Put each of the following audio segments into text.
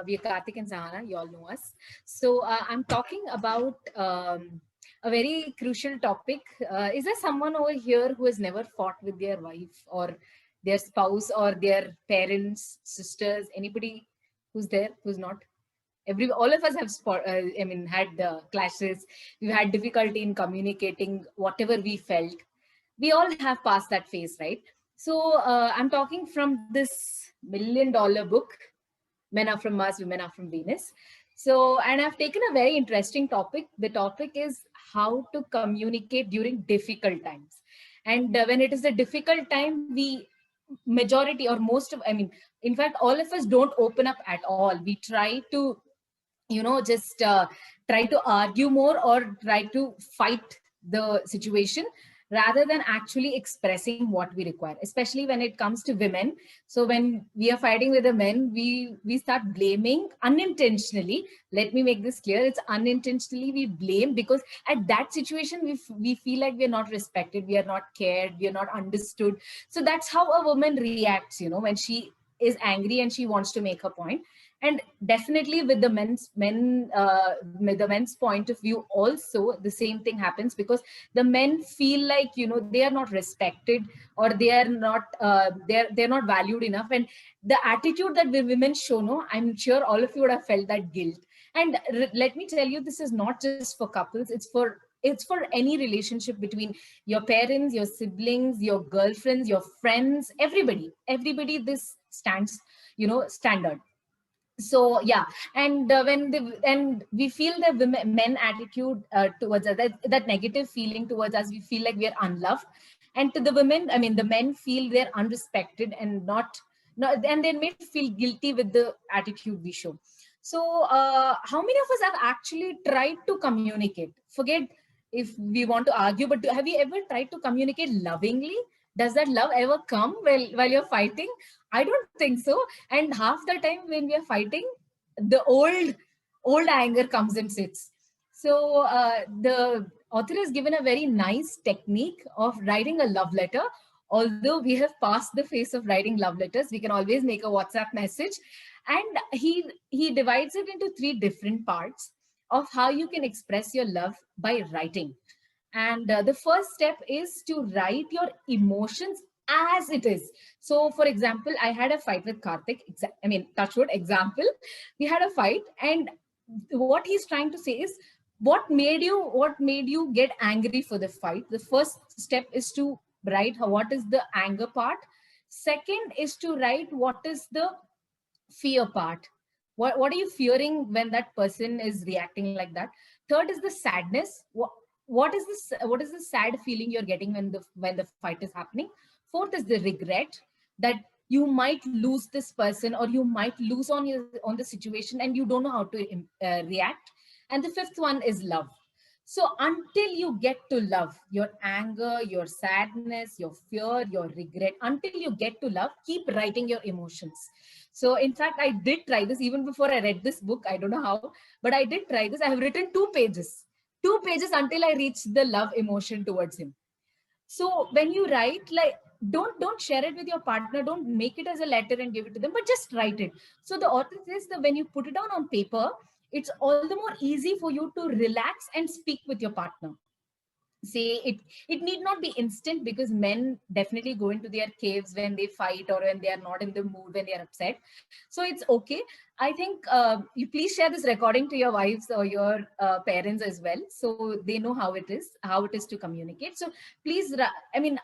We are Karthik and Sahana. You all know us. So I'm talking about a very crucial topic. Is there someone over here who has never fought with their wife or their spouse or their parents, sisters, anybody who's there, who's not? All of us have had clashes. We've had difficulty in communicating whatever we felt. We all have passed that phase, right? So I'm talking from this $1 million book, Men Are From Mars, Women Are From Venus. So, and I've taken a very interesting topic. The topic is how to communicate during difficult times. And when it is a difficult time, we majority or most of, in fact, all of us don't open up at all. We try to, just try to argue more or try to fight the situation rather than actually expressing what we require, especially when it comes to women. So when we are fighting with the men, we start blaming unintentionally. Let me make this clear. It's unintentionally we blame, because at that situation we feel like we're not respected, we are not cared, we are not understood. So that's how a woman reacts, when she is angry and she wants to make her point. And definitely with the men's point of view also, the same thing happens, because the men feel like, they are not respected, or they are not they're not valued enough. And the attitude that the women show, no, I'm sure all of you would have felt that guilt. And let me tell you, this is not just for couples, it's for any relationship between your parents, your siblings, your girlfriends, your friends, everybody. This stands, standard. So yeah. And and we feel the men attitude towards us, that negative feeling towards us, we feel like we are unloved. And to the women, the men feel they're unrespected and and they may feel guilty with the attitude we show. So how many of us have actually tried to communicate? Forget if we want to argue, but have you ever tried to communicate lovingly? Does that love ever come while you're fighting? I don't think so. And half the time when we are fighting, the old anger comes and sits. So the author has given a very nice technique of writing a love letter. Although we have passed the phase of writing love letters, we can always make a WhatsApp message. And he divides it into 3 different parts of how you can express your love by writing. And the first step is to write your emotions as it is. So for example, I had a fight with Karthik. Touchwood example. We had a fight, and what he's trying to say is, what made you get angry for the fight? The first step is to write what is the anger part. Second is to write what is the fear part. What are you fearing when that person is reacting like that? Third is the sadness. What is the sad feeling you're getting when the fight is happening? Fourth is the regret, that you might lose this person, or you might lose on the situation and you don't know how to react. And the fifth one is love. So until you get to love your anger, your sadness, your fear, your regret, until you get to love, keep writing your emotions. So in fact, I did try this even before I read this book. I don't know how, but I did try this. I have written 2 pages, 2 pages until I reached the love emotion towards him. So when you write, like, don't share it with your partner, don't make it as a letter and give it to them, but just write it. So the author says that when you put it down on paper, it's all the more easy for you to relax and speak with your partner. Say it need not be instant, because men definitely go into their caves when they fight, or when they are not in the mood, when they are upset. So it's okay. I think you please share this recording to your wives or your parents as well, so they know how it is to communicate. So please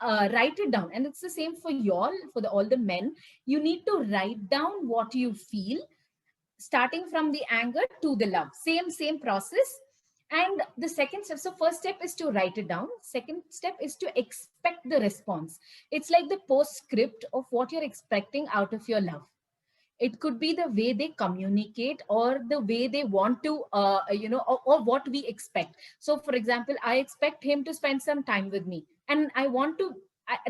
write it down. And it's the same for y'all, for all the men. You need to write down what you feel, starting from the anger to the love. Same process. And the second step, so first step is to write it down. Second step is to expect the response. It's like the postscript of what you're expecting out of your love. It could be the way they communicate, or the way they want to or what we expect. So for example, I expect him to spend some time with me, and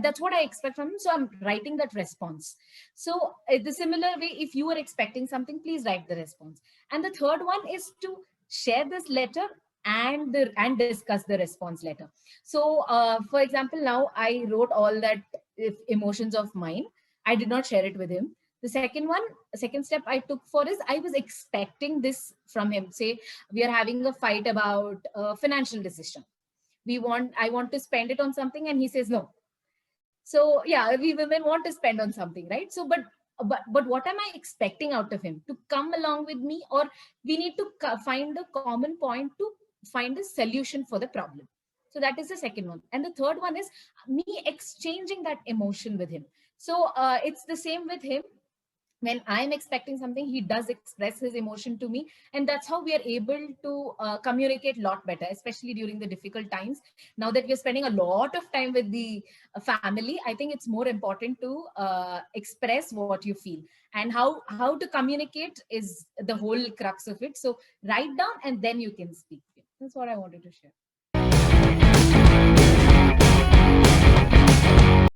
that's what I expect from him, so I'm writing that response. So the similar way, if you are expecting something, please write the response. And the third one is to share this letter and discuss the response letter. So for example, now I wrote all that, if emotions of mine, I did not share it with him. The second step I took for is, I was expecting this from him. Say we are having a fight about a financial decision. I want to spend it on something, and he says no. So yeah, we women want to spend on something, right? So, but what am I expecting out of him? To come along with me, or we need to find a common point to find a solution for the problem. So that is the second one. And the third one is me exchanging that emotion with him. So it's the same with him. When I'm expecting something, he does express his emotion to me, and that's how we are able to communicate a lot better, especially during the difficult times. Now that we're spending a lot of time with the family, I think it's more important to express what you feel, and how to communicate is the whole crux of it. So write down and then you can speak. That's what I wanted to share.